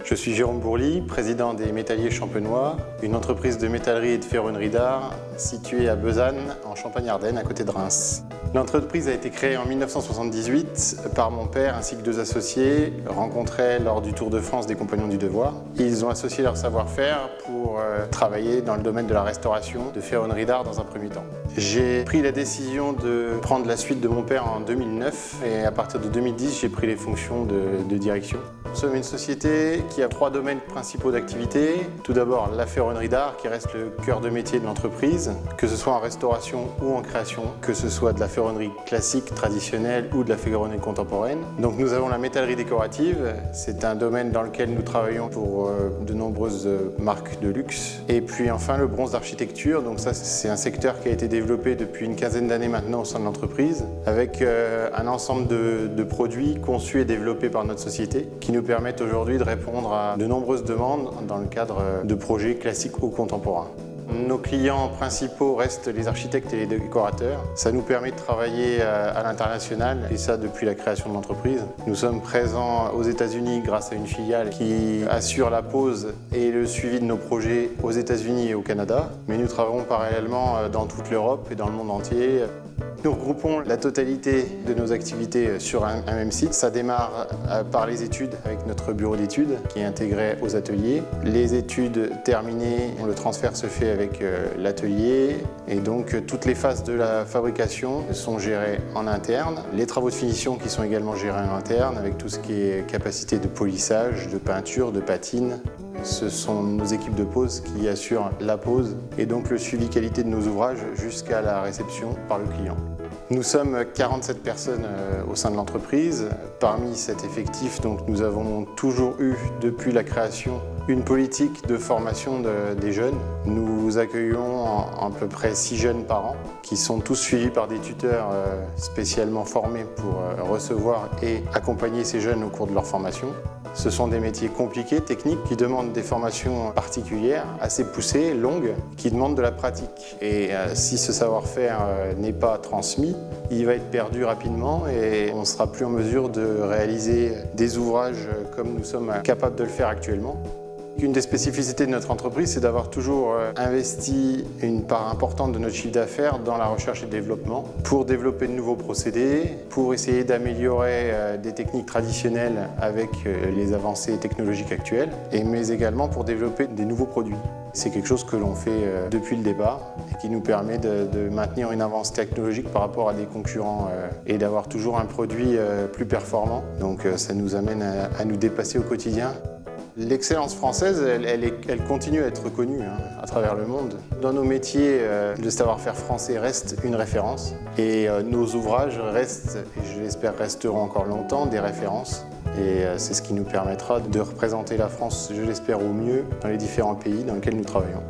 Je suis Jérôme Bourly, président des Métalliers Champenois, une entreprise de métallerie et de ferronnerie d'art située à Besanne, en Champagne-Ardenne, à côté de Reims. L'entreprise a été créée en 1978 par mon père ainsi que deux associés rencontrés lors du Tour de France des Compagnons du Devoir. Ils ont associé leur savoir-faire pour travailler dans le domaine de la restauration de ferronnerie d'art dans un premier temps. J'ai pris la décision de prendre la suite de mon père en 2009 et à partir de 2010, j'ai pris les fonctions de direction. Nous sommes une société qui a trois domaines principaux d'activité. Tout d'abord, la ferronnerie d'art qui reste le cœur de métier de l'entreprise, que ce soit en restauration ou en création, que ce soit de la ferronnerie classique, traditionnelle ou de la ferronnerie contemporaine. Donc nous avons la métallerie décorative, c'est un domaine dans lequel nous travaillons pour de nombreuses marques de luxe. Et puis enfin le bronze d'architecture, donc ça c'est un secteur qui a été développé depuis une quinzaine d'années maintenant au sein de l'entreprise, avec un ensemble de produits conçus et développés par notre société, qui nous permettent aujourd'hui de répondre à de nombreuses demandes dans le cadre de projets classiques ou contemporains. Nos clients principaux restent les architectes et les décorateurs. Ça nous permet de travailler à l'international et ça depuis la création de l'entreprise. Nous sommes présents aux États-Unis grâce à une filiale qui assure la pose et le suivi de nos projets aux États-Unis et au Canada. Mais nous travaillons parallèlement dans toute l'Europe et dans le monde entier. Nous regroupons la totalité de nos activités sur un même site. Ça démarre par les études avec notre bureau d'études qui est intégré aux ateliers. Les études terminées, le transfert se fait avec l'atelier et donc toutes les phases de la fabrication sont gérées en interne. Les travaux de finition qui sont également gérés en interne avec tout ce qui est capacité de polissage, de peinture, de patine. Ce sont nos équipes de pose qui assurent la pose et donc le suivi qualité de nos ouvrages jusqu'à la réception par le client. Nous sommes 47 personnes au sein de l'entreprise. Parmi cet effectif, donc, nous avons toujours eu, depuis la création, une politique de formation des jeunes. Nous accueillons à peu près 6 jeunes par an qui sont tous suivis par des tuteurs spécialement formés pour recevoir et accompagner ces jeunes au cours de leur formation. Ce sont des métiers compliqués, techniques, qui demandent des formations particulières, assez poussées, longues, qui demandent de la pratique. Et si ce savoir-faire n'est pas transmis, il va être perdu rapidement et on ne sera plus en mesure de réaliser des ouvrages comme nous sommes capables de le faire actuellement. Une des spécificités de notre entreprise, c'est d'avoir toujours investi une part importante de notre chiffre d'affaires dans la recherche et le développement pour développer de nouveaux procédés, pour essayer d'améliorer des techniques traditionnelles avec les avancées technologiques actuelles, mais également pour développer des nouveaux produits. C'est quelque chose que l'on fait depuis le départ et qui nous permet de maintenir une avance technologique par rapport à des concurrents et d'avoir toujours un produit plus performant. Donc ça nous amène à nous dépasser au quotidien. L'excellence française, elle continue à être reconnue à travers le monde. Dans nos métiers, le savoir-faire français reste une référence et nos ouvrages restent, et je l'espère resteront encore longtemps, des références. Et c'est ce qui nous permettra de représenter la France, je l'espère, au mieux dans les différents pays dans lesquels nous travaillons.